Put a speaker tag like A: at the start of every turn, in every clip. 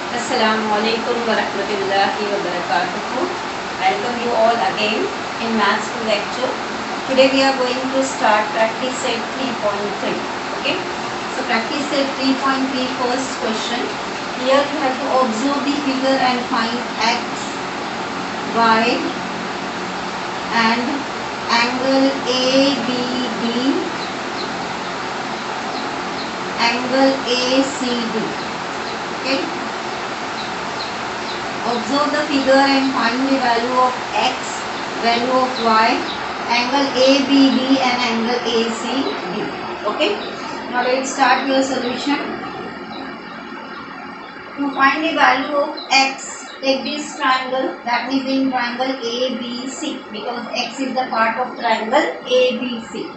A: Assalamualaikum warahmatullahi wabarakatuh. Welcome you all again in Maths 2 lecture. Today we are going to start practice set 3.3. Okay. So practice set 3.3 first question. Here you have to observe the figure and find x, y and angle ABD, angle ACD. Okay. Observe the figure and find the value of x, value of y, angle ABD and angle ACD. Okay. Now let's start your solution. To find the value of x, take this triangle, that means in triangle ABC, because x is the part of triangle ABC.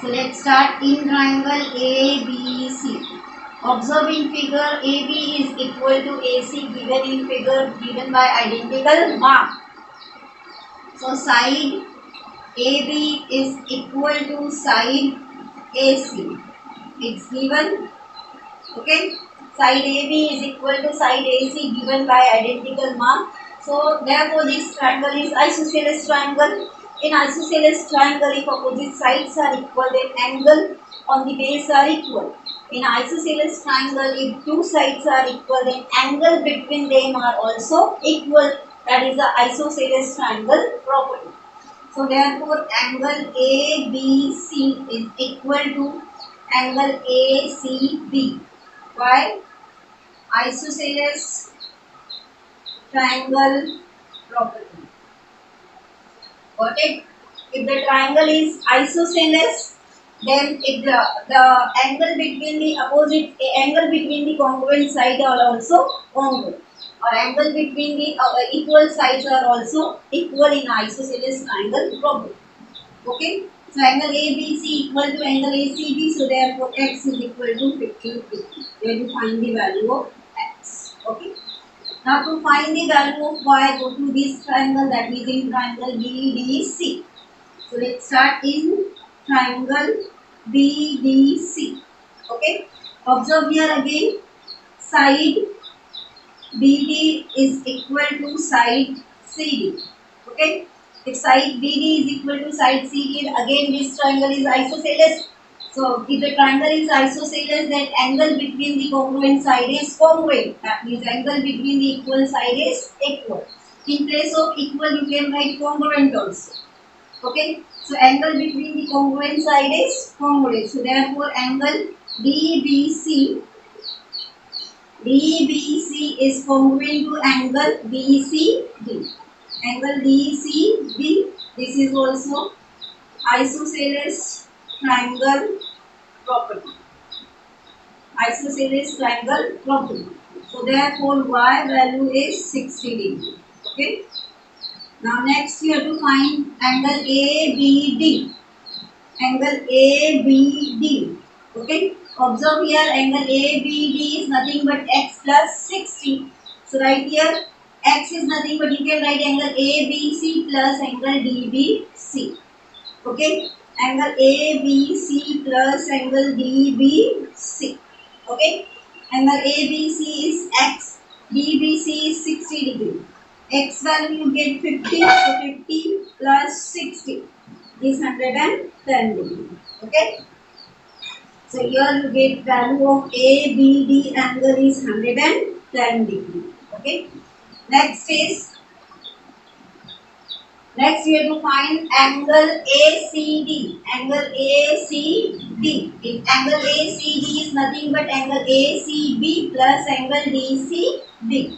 A: So let's start in triangle ABC. Observe in figure AB is equal to AC given in figure given by identical mark. So side AB is equal to side AC. It's given. Okay. Side AB is equal to side AC given by identical mark. So therefore this triangle is isosceles triangle. In isosceles triangle, if opposite sides are equal, then angle on the base are equal. In isosceles triangle, if two sides are equal, then angle between them are also equal. That is the isosceles triangle property. So therefore angle ABC is equal to angle ACB. Why? Isosceles triangle property. Got it? If the triangle is isosceles, then if the angle between the opposite angle between the congruent sides are also congruent, or angle between the equal sides are also equal in isosceles triangle property. Okay. So angle ABC equal to angle ACB. So therefore x is equal to 15 50. We have to find the value of x. Okay. Now to find the value of y, go to this triangle, that is in triangle BDC. So let's start in triangle BDC. Okay. Observe here again, side BD is equal to side CD. Okay. If side BD is equal to side CD, again this triangle is isosceles. So if the triangle is isosceles, then angle between the congruent side is congruent. That means angle between the equal side is equal. In place of equal, you can write congruent also. Okay. So angle between the congruent side is congruent. So therefore angle DBC is congruent to angle BCD. Angle BCD, this is also isosceles triangle property. Isosceles triangle property. So therefore y value is 60 degree. Okay. Now next you have to find angle ABD. Angle ABD. Okay. Observe here, angle ABD is nothing but x plus 60. So right here x is nothing but you can write angle ABC plus angle DBC. Okay. Angle ABC plus angle DBC. Okay. Angle ABC is x, DBC is 60 degree. X value you get 50, so 50 plus 60 is 110 degree. Okay. So here you get value of ABD angle is 110 degree. Okay. Next you have to find angle ACD. Angle ACD. If angle ACD is nothing but angle ACB plus angle DCB.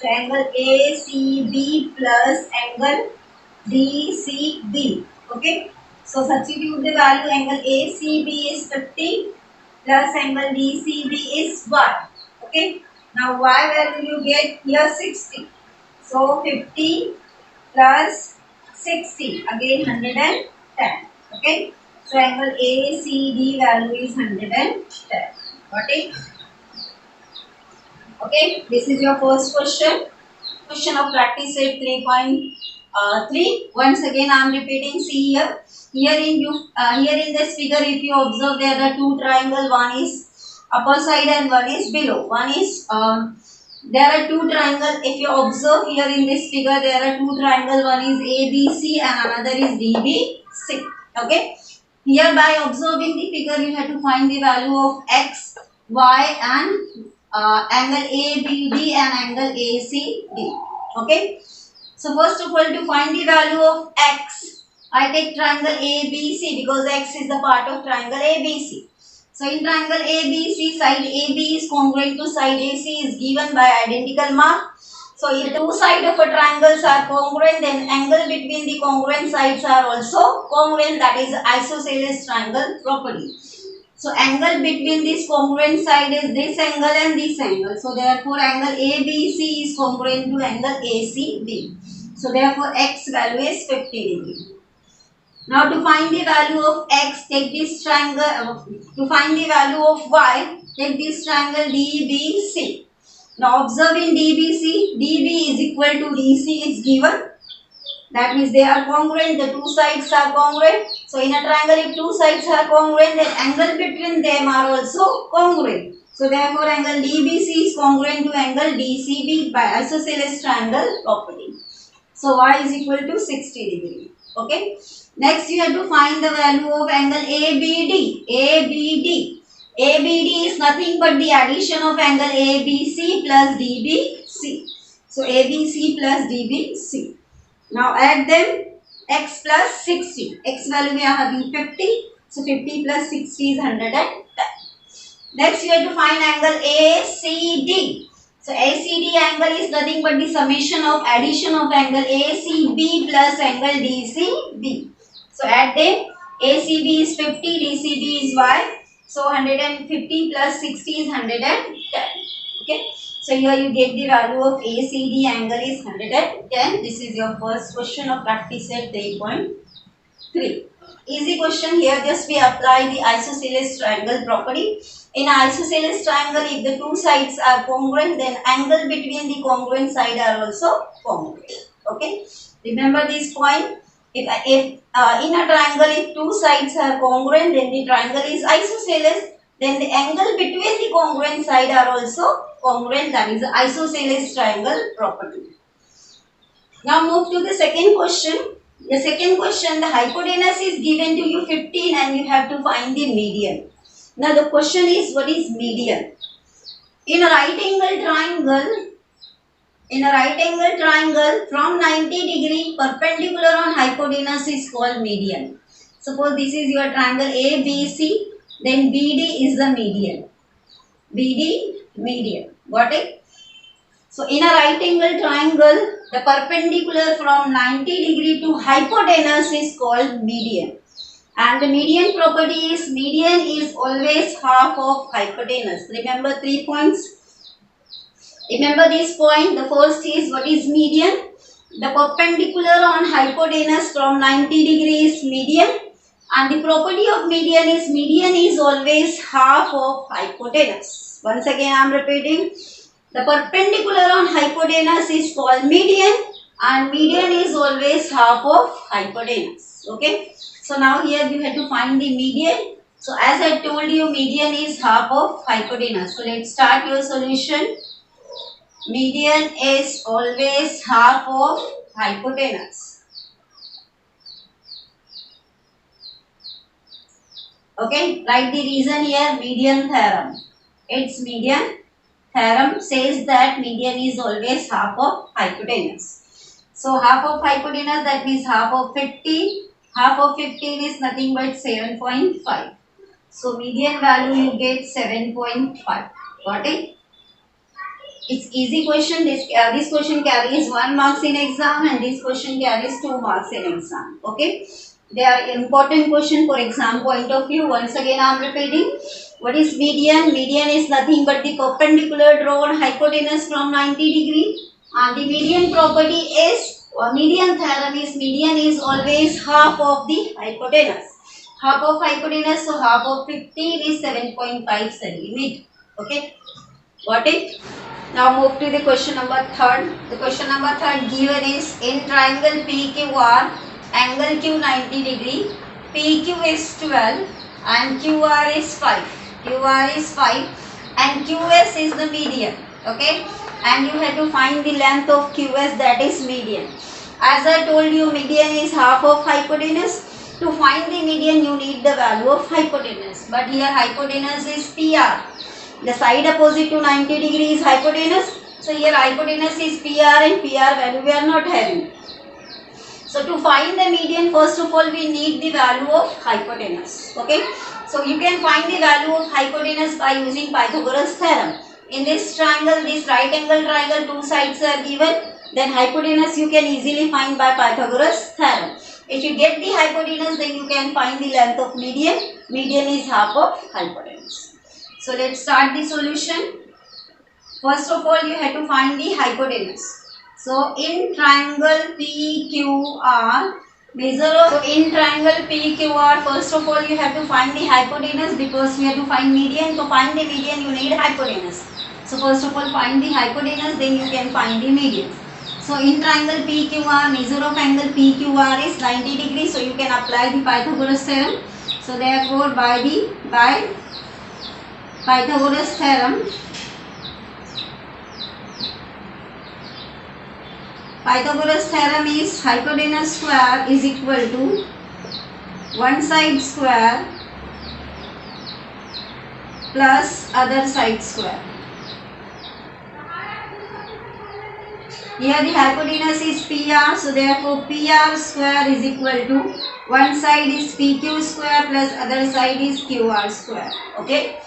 A: So angle ACB plus angle DCB. Okay. So substitute the value, angle ACB is 50 plus angle DCB is 1. Okay. Now y value you get here 60. So 50 plus 60, again 110. Okay. So angle ACD value is 110. Got it? Okay. This is your first question. Question of practice set 3.3. Once again I am repeating. See here. Here in this figure, if you observe, there are two triangles. One is upper side and one is below. One is There are two triangles. If you observe here in this figure, there are two triangles. One is ABC and another is DBC. Okay. Here by observing the figure, you have to find the value of X, Y and angle ABD and angle ACD. Okay. So first of all, to find the value of X, I take triangle ABC because X is the part of triangle ABC. So in triangle ABC, side AB is congruent to side AC is given by identical mark. So if two sides of a triangle are congruent, then angle between the congruent sides are also congruent. That is isosceles triangle property. So angle between this congruent side is this angle and this angle. So therefore angle ABC is congruent to angle ACB. So therefore X value is 50 degree. Now to find the value of X, take this triangle. To find the value of Y, take this triangle DBC. Now observe in DBC, DB is equal to DC is given. That means they are congruent, the two sides are congruent. So in a triangle, if two sides are congruent, then angle between them are also congruent. So therefore angle DBC is congruent to angle DCB by isosceles triangle property. So Y is equal to 60 degree. Okay. Next you have to find the value of angle ABD. ABD is nothing but the addition of angle ABC plus DBC. So ABC plus DBC. Now add them, X plus 60. X value we are having 50. So 50 plus 60 is 110. Next you have to find angle ACD. So ACD angle is nothing but the summation of addition of angle ACB plus angle DCB. So add them, ACB is 50, DCB is Y. So 150 plus 60 is 110. Okay. So here you get the value of ACD angle is 110. This is your first question of practice set 3.3. Easy question here, just we apply the isosceles triangle property. In an isosceles triangle, if the two sides are congruent, then angle between the congruent side are also congruent. Okay. Remember this point. If in a triangle, if two sides are congruent, then the triangle is isosceles. Then the angle between the congruent side are also congruent. That is the isosceles triangle property. Now move to the second question. The second question, the hypotenuse is given to you 15 and you have to find the median. Now the question is, what is median? In a right angle triangle, from 90 degree perpendicular on hypotenuse is called median. Suppose this is your triangle ABC, then BD is the median. BD, median. Got it? So in a right angle triangle, the perpendicular from 90 degree to hypotenuse is called median. And the median property is, median is always half of hypotenuse. Remember 3 points. Remember this point. The first is, what is median? The perpendicular on hypotenuse from 90 degree is median. And the property of median is always half of hypotenuse. Once again I am repeating. The perpendicular on hypotenuse is called median and median is always half of hypotenuse. Okay. So now here you have to find the median. So as I told you, median is half of hypotenuse. So let's start your solution. Median is always half of hypotenuse. Okay, write the reason here, median theorem. Its median theorem says that median is always half of hypotenuse. So half of hypotenuse, that means half of 50. Half of 15 is nothing but 7.5. So median value you get 7.5. Got it? It's easy question. This question carries 1 marks in exam and this question carries 2 marks in exam. Okay? They are important question for exam point of view. Once again I am repeating. What is median? Median is nothing but the perpendicular drawn hypotenuse from 90 degree. And the median property is, median theorem is, median is always half of the hypotenuse. Half of hypotenuse, so half of 15 is 7.5 centimeter. Okay? Got it? Now move to the question number 3. The question number 3 given is, in triangle PQR, angle Q 90 degree, PQ is 12 and QR is 5. QR is 5 and QS is the median. Okay? and you have to find the length of QS, that is median. As I told you, median is half of hypotenuse. To find the median you need the value of hypotenuse, but here hypotenuse is PR. The side opposite to 90 degree is hypotenuse. So here hypotenuse is PR and PR value we are not having. So to find the median, first of all we need the value of hypotenuse. Okay. So you can find the value of hypotenuse by using Pythagoras theorem. In this triangle, this right angle triangle, two sides are given. Then hypotenuse you can easily find by Pythagoras theorem. If you get the hypotenuse, then you can find the length of median. Median is half of hypotenuse. So let's start the solution. First of all, you have to find the hypotenuse. So in triangle PQR, in triangle PQR, first of all you have to find the hypotenuse, because we have to find median. To find the median you need hypotenuse. So first of all find the hypotenuse, then you can find the median. So in triangle PQR, measure of angle PQR is 90 degrees. So you can apply the Pythagoras theorem. So therefore by Pythagoras theorem, Pythagoras theorem is hypotenuse square is equal to one side square plus other side square. Here the hypotenuse is PR, so therefore PR square is equal to one side is PQ square plus other side is QR square. Okay.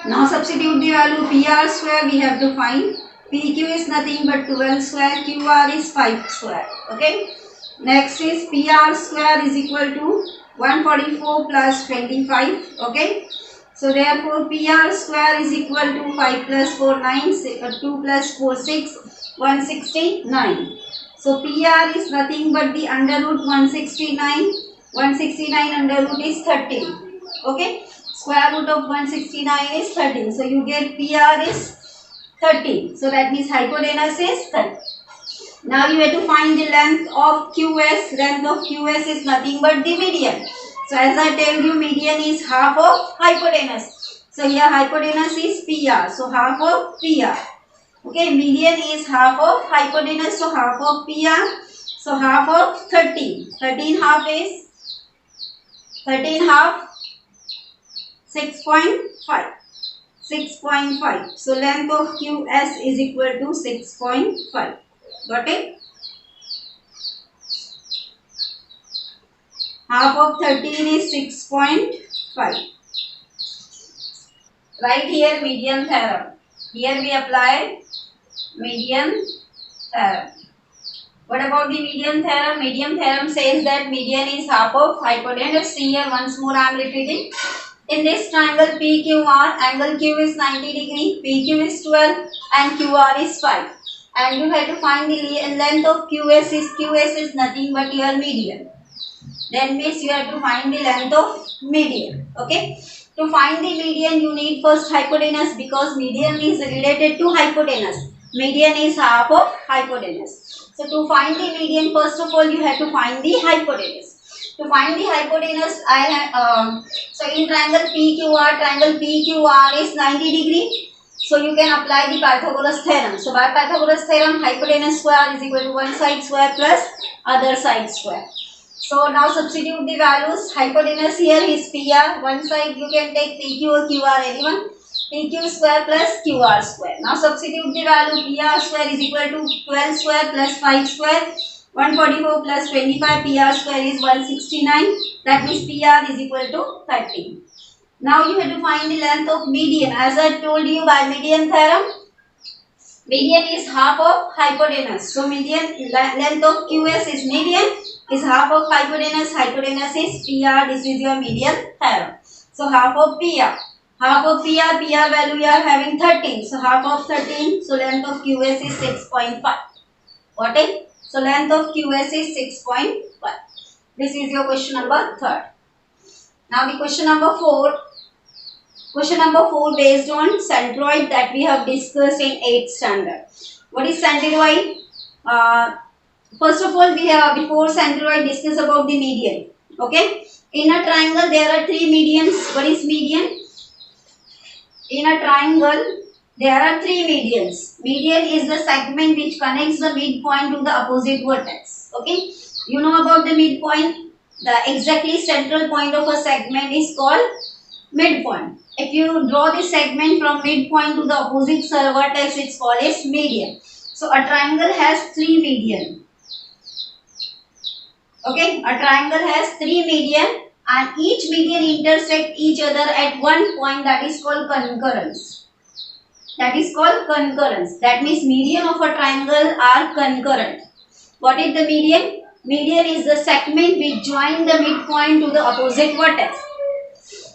A: Now substitute the value PR square we have to find. PQ is nothing but 12 square, QR is 5 square. Okay. Next is PR square is equal to 144 plus 25. Okay. So therefore PR square is equal to 5 plus 4 9, 2 plus 4 6. 169. So PR is nothing but the under root 169. 169 under root is 13. Okay. Square root of 169 is 13. So you get PR is 13. So that means hypotenuse is 13. Now you have to find the length of QS. Length of QS is nothing but the median. So as I tell you, median is half of hypotenuse. So here hypotenuse is PR. So half of PR. Okay, median is half of hypotenuse, so half of PR, so half of 13. 13 half is 6.5. 6.5. So length of QS is equal to 6.5. Got it? Half of 13 is 6.5. Right here median theorem. Here we apply median theorem. What about the median theorem? Median theorem says that median is half of hypotenuse. See here once more I am repeating. In this triangle PQR, angle Q is 90 degree, PQ is 12 and QR is 5. And you have to find the length of QS is nothing but your median. Then means you have to find the length of median. Okay. To find the median you need first hypotenuse, because median is related to hypotenuse. Median is half of hypotenuse. So to find the median, first of all you have to find the hypotenuse. To find the hypotenuse, so in triangle PQR is 90 degree. So you can apply the Pythagoras theorem. So by Pythagoras theorem, hypotenuse square is equal to one side square plus other side square. So now substitute the values. Hypotenuse here is PR. One side you can take PQ or QR, anyone. PQ square plus QR square. Now substitute the value. PR square is equal to 12 square plus 5 square. 144 plus 25. PR square is 169. That means PR is equal to 13. Now you have to find the length of median. As I told you by median theorem, median is half of hypotenuse. So median length of QS is median is half of hypotenuse. Hypotenuse is PR. This is your median theorem. So half of PR. Half of PR value you are having 13. So half of 13. So length of QS is 6.5. Got it? So length of QS is 6.5. This is your question number 3. Now the question number 4. Question number 4 based on centroid that we have discussed in 8th standard. What is centroid? First of all, we have before centroid discuss about the median. Okay. In a triangle there are 3 medians. What is median? In a triangle there are three medians. Median is the segment which connects the midpoint to the opposite vertex. Okay, you know about the midpoint. The exactly central point of a segment is called midpoint. If you draw the segment from midpoint to the opposite vertex, it's called as median. So a triangle has three median. Okay, a triangle has three median and each median intersect each other at one point, that is called concurrence. That is called concurrence. That means median of a triangle are concurrent. What is the median? Median is the segment which join the midpoint to the opposite vertex.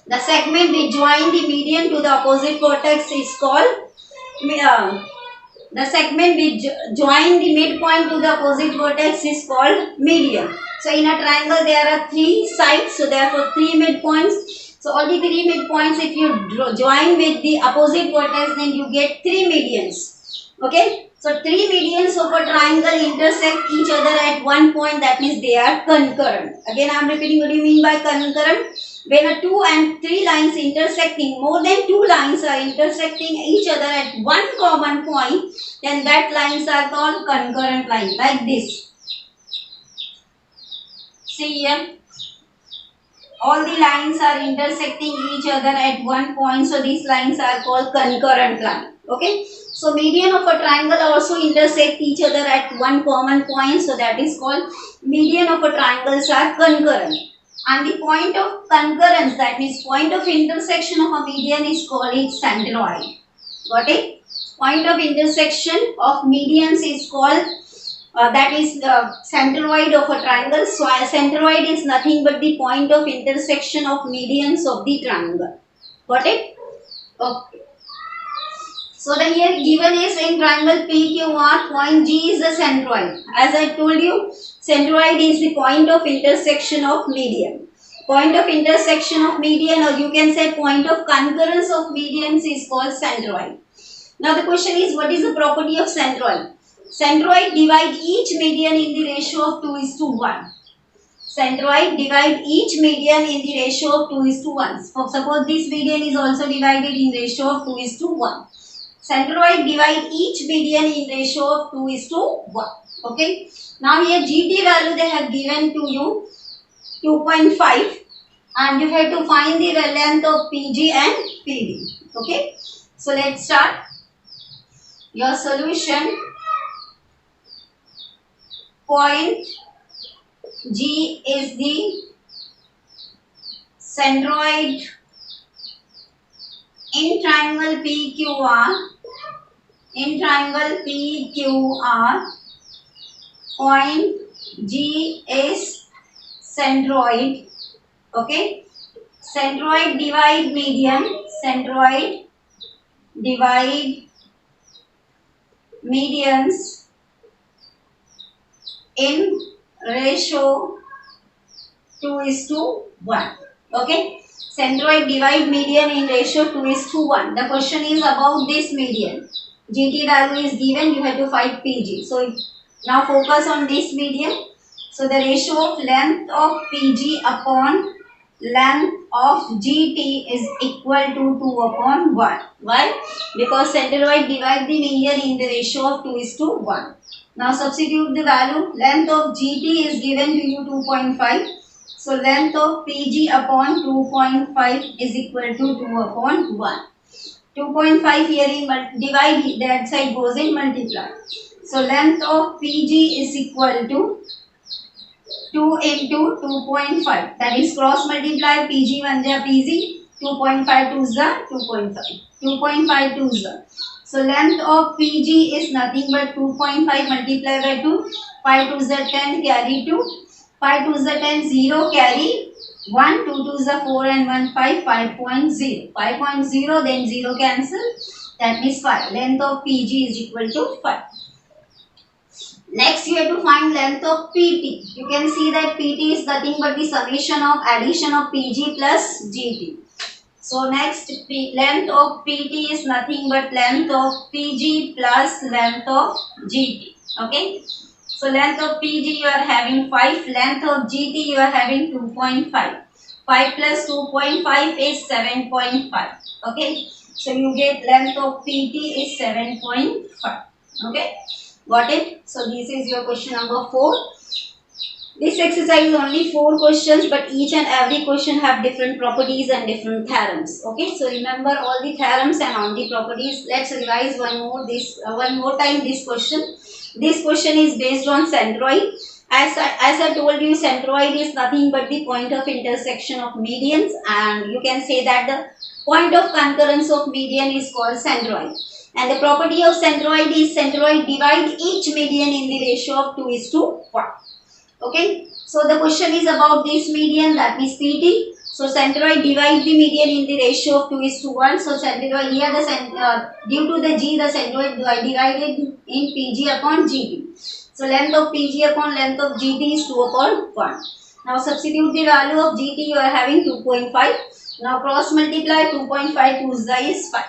A: The segment which join the median to the opposite vertex is called the segment which join the midpoint to the opposite vertex is called median. So in a triangle there are three sides, so therefore three midpoints. So all the three midpoints, if you join with the opposite vertex, then you get three medians. Okay, so three medians of a triangle intersect each other at one point, that means they are concurrent. Again I am repeating, what do you mean by concurrent? When a two and three lines intersecting, more than two lines are intersecting each other at one common point, then that lines are called concurrent line, like this. See here, all the lines are intersecting each other at one point, so these lines are called concurrent line. Okay, so median of a triangle also intersect each other at one common point, so that is called median of a triangles are concurrent. And the point of concurrence, that means point of intersection of a median, is called its centroid. Got it? Point of intersection of medians is called that is the centroid of a triangle. So a centroid is nothing but the point of intersection of medians of the triangle. Got it? Okay. So the here given is in triangle PQR, point G is the centroid. As I told you, centroid is the point of intersection of median. Point of intersection of median, or you can say point of concurrence of medians, is called centroid. Now the question is, what is the property of centroid? Centroid divide each median in the ratio of 2:1. Centroid divide each median in the ratio of 2:1. Suppose this median is also divided in ratio of 2:1. Centroid divide each median in ratio of 2:1. Okay. Now here GT value they have given to you 2.5, and you have to find the length of PG and PD. Okay. So let's start your solution. Point G is the centroid in triangle PQR. In triangle PQR, point G is centroid. Okay, centroid divide median. Centroid divide medians in ratio 2:1. Okay, centroid divide median in ratio 2:1. The question is about this median. GT value is given, you have to find PG. So now focus on this median. So the ratio of length of PG upon length of GT is equal to 2/1. Why? Because centroid divide the median in the ratio of 2:1. Now substitute the value. Length of GT is given to you 2.5. So length of PG upon 2.5 is equal to 2/1. 2.5 here in divide, that side goes in multiply. So length of PG is equal to 2 into 2.5. That is cross multiply, PG 1 ja PG, 2.5 2 ja 2.5. 2.5 2 ja. So length of PG is nothing but 2.5 multiplied by 2. 5 2 ja 10, carry 2. 5 2 ja 10, 0, carry 1, 2 2 is 4 and 1 5, 5.0. 5.0, then 0 cancel. That means 5. Length of PG is equal to 5. Next you have to find length of PT. You can see that PT is nothing but the summation of addition of PG plus GT. So next length of PT is nothing but length of PG plus length of GT. Okay. So length of PG you are having 5, length of GT you are having 2.5. 5 plus 2.5 is 7.5. Okay. So you get length of PT is 7.5. Okay, got it? So this is your question number 4. This exercise is only 4 questions, but each and every question have different properties and different theorems. Okay, so remember all the theorems and all the properties. Let's revise one more time this question. This question is based on centroid. As I told you, centroid is nothing but the point of intersection of medians, and you can say that the point of concurrence of median is called centroid. And the property of centroid is centroid divide each median in the ratio of 2:1. Okay, so the question is about this median, that means PT. So centroid divide the median in the ratio of 2:1. So centroid here due to the G, the centroid divided in PG upon GT. So length of PG upon length of GT is 2/1. Now substitute the value of GT. You are having 2.5. Now cross multiply 2.5 2 is 5.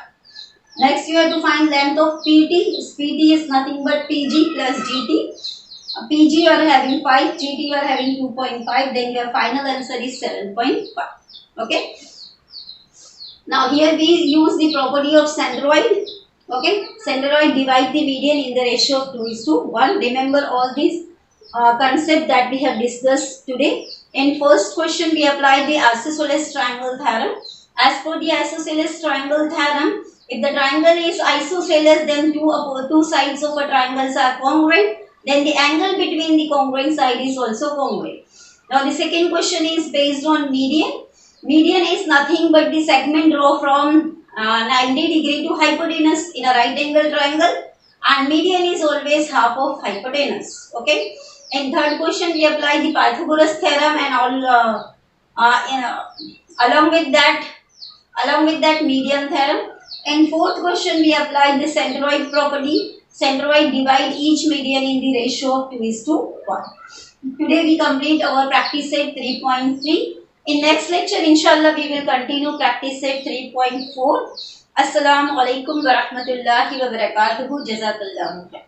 A: Next you have to find length of PT. PT is nothing but PG plus GT. PG you are having 5, GT you are having 2.5, then your final answer is 7.5. Okay. Now here we use the property of centroid. Okay. Centroid divide the median in the ratio of 2:1. Remember all these concepts that we have discussed today. In first question we applied the isosceles triangle theorem. As per the isosceles triangle theorem, if the triangle is isosceles, then two sides of a triangle are congruent. Then the angle between the congruent side is also congruent. Now the second question is based on median. Median is nothing but the segment draw from 90 degree to hypotenuse in a right angle triangle, and median is always half of hypotenuse. Okay. In third question we apply the Pythagoras theorem and all along with that median theorem. In fourth question we apply the centroid property. Centroid divide each median in the ratio of 2:1. Today we complete our practice set 3.3. In next lecture, inshallah, we will continue practice set 3.4. Assalamu alaikum wa rahmatullahi wa barakatuhu. Jazakallahu.